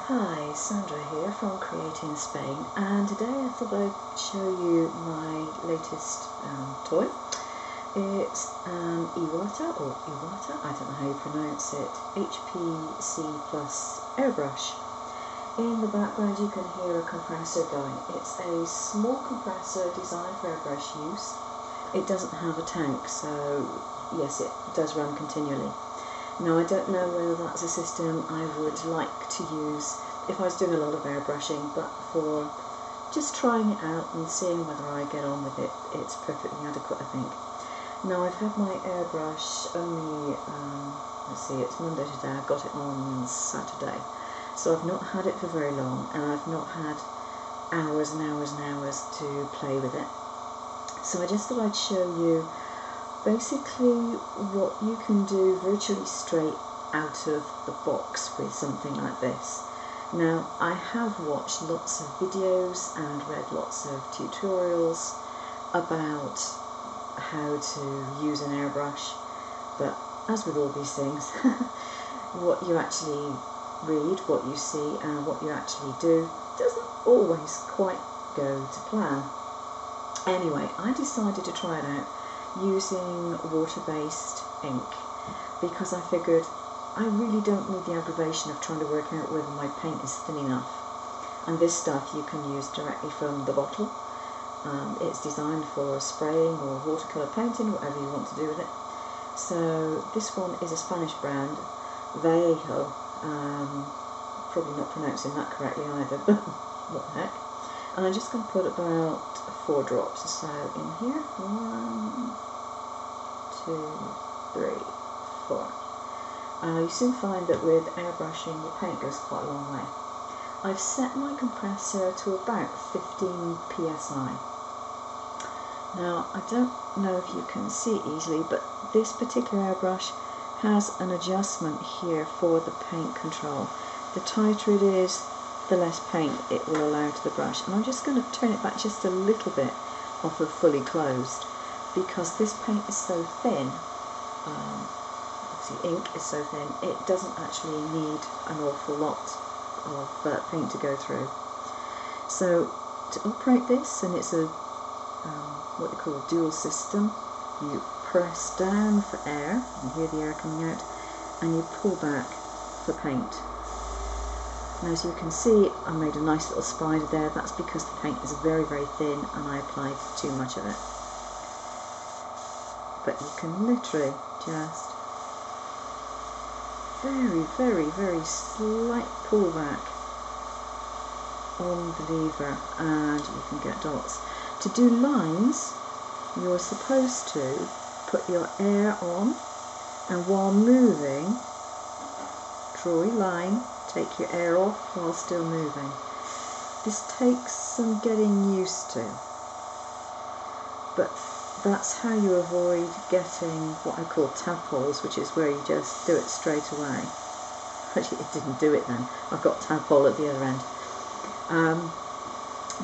Hi, Sandra here from Creating Spain, and today I thought I'd show you my latest toy. It's an Iwata, I don't know how you pronounce it, HP C Plus airbrush. In the background you can hear a compressor going. It's a small compressor designed for airbrush use. It doesn't have a tank, so yes, it does run continually. Now, I don't know whether that's a system I would like to use if I was doing a lot of airbrushing, but for just trying it out and seeing whether I get on with it, it's perfectly adequate, I think. Now, I've had my airbrush only, let's see, it's Monday today, I got it on Saturday, so I've not had it for very long, and I've not had hours and hours and hours to play with it. So I just thought I'd show you basically what you can do virtually straight out of the box with something like this. Now, I have watched lots of videos and read lots of tutorials about how to use an airbrush, but as with all these things, what you actually read, what you see and what you actually do doesn't always quite go to plan. Anyway, I decided to try it out using water-based ink because I figured I really don't need the aggravation of trying to work out whether my paint is thin enough, and this stuff you can use directly from the bottle. It's designed for spraying or watercolour painting, whatever you want to do with it. So this one is a Spanish brand, Vallejo, probably not pronouncing that correctly either, but what the heck. And I'm just going to put about 4 drops or so in here. 1, 2, 3, 4. You soon find that with airbrushing the paint goes quite a long way. I've set my compressor to about 15 psi. Now, I don't know if you can see it easily, but this particular airbrush has an adjustment here for the paint control. The tighter it is, the less paint it will allow to the brush. And I'm just going to turn it back just a little bit off of fully closed, because this paint is so thin, obviously ink is so thin, it doesn't actually need an awful lot of paint to go through. So to operate this, and it's a what they call a dual system, you press down for air, you hear the air coming out, and you pull back for paint. And as you can see, I made a nice little spider there. That's because the paint is very, very thin and I applied too much of it. But you can literally just very, very, very slight pullback on the lever and you can get dots. To do lines, you're supposed to put your air on, and while moving, draw a line, take your air off while still moving. This takes some getting used to, but that's how you avoid getting what I call tap holes, which is where you just do it straight away. Actually, it didn't do it then. I've got tap hole at the other end.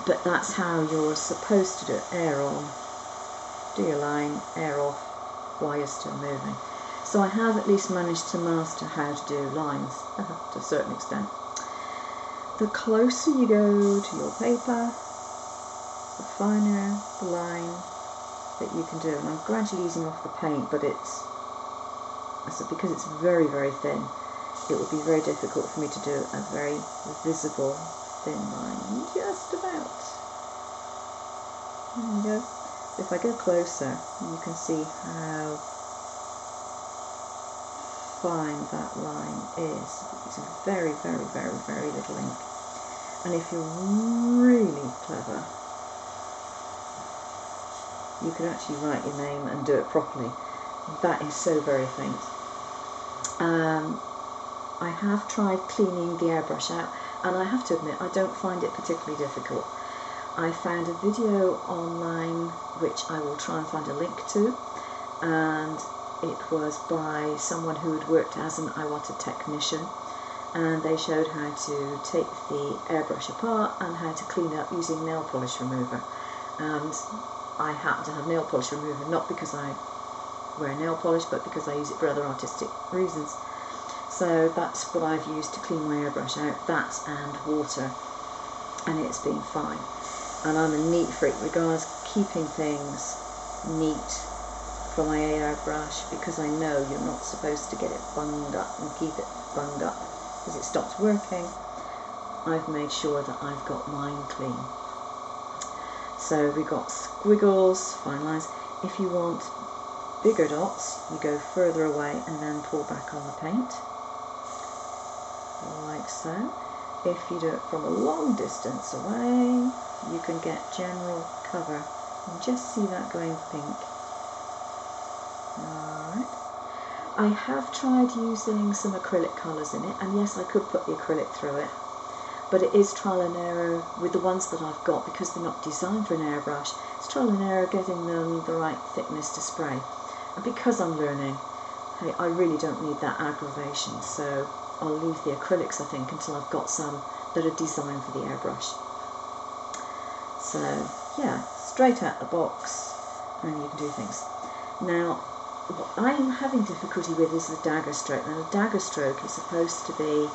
But that's how you're supposed to do it. Air on, do your line, air off while you're still moving. So I have at least managed to master how to do lines to a certain extent. The closer you go to your paper, the finer the line that you can do. And I'm gradually easing off the paint, but because it's very, very thin, it would be very difficult for me to do a very visible thin line. Just about. There you go. If I go closer, you can see how fine that line is. It's very, very, very, very little ink. And if you're really clever, you can actually write your name and do it properly. That is so very faint. I have tried cleaning the airbrush out, and I have to admit I don't find it particularly difficult. I found a video online which I will try and find a link to, and it was by someone who had worked as an Iwata technician, and they showed how to take the airbrush apart and how to clean up using nail polish remover. And I happen to have nail polish remover not because I wear nail polish, but because I use it for other artistic reasons. So that's what I've used to clean my airbrush out, that and water, and it's been fine. And I'm a neat freak regards keeping things neat for my airbrush, because I know you're not supposed to get it bunged up and keep it bunged up because it stops working. I've made sure that I've got mine clean. So we've got squiggles, fine lines. If you want bigger dots, you go further away and then pull back on the paint, like so. If you do it from a long distance away, you can get general cover. And just see that going pink. Alright. I have tried using some acrylic colours in it, and yes, I could put the acrylic through it, but it is trial and error with the ones that I've got, because they're not designed for an airbrush. It's trial and error getting them the right thickness to spray. And because I'm learning, hey, I really don't need that aggravation, so I'll leave the acrylics, I think, until I've got some that are designed for the airbrush. So yeah, straight out the box, and you can do things. Now, what I am having difficulty with is the dagger stroke. Now, the dagger stroke is supposed to be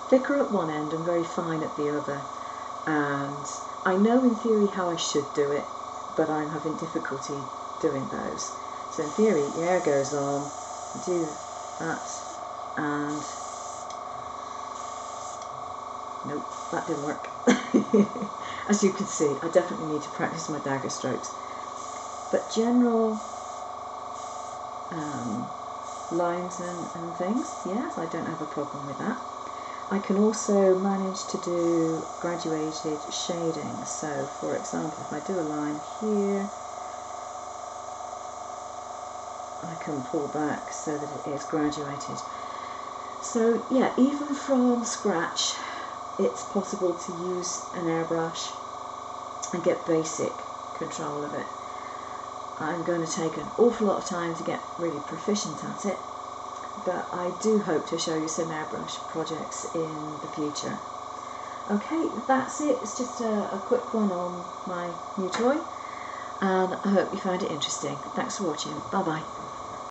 thicker at one end and very fine at the other. And I know in theory how I should do it, but I'm having difficulty doing those. So in theory, the air goes on, you do that, and nope, that didn't work. As you can see, I definitely need to practice my dagger strokes. But general lines and things, yes, I don't have a problem with that. I can also manage to do graduated shading. So, for example, if I do a line here, I can pull back so that it is graduated. So, yeah, even from scratch, it's possible to use an airbrush and get basic control of it. I'm going to take an awful lot of time to get really proficient at it, but I do hope to show you some airbrush projects in the future. Okay, that's it. It's just a quick one on my new toy, and I hope you found it interesting. Thanks for watching. Bye bye.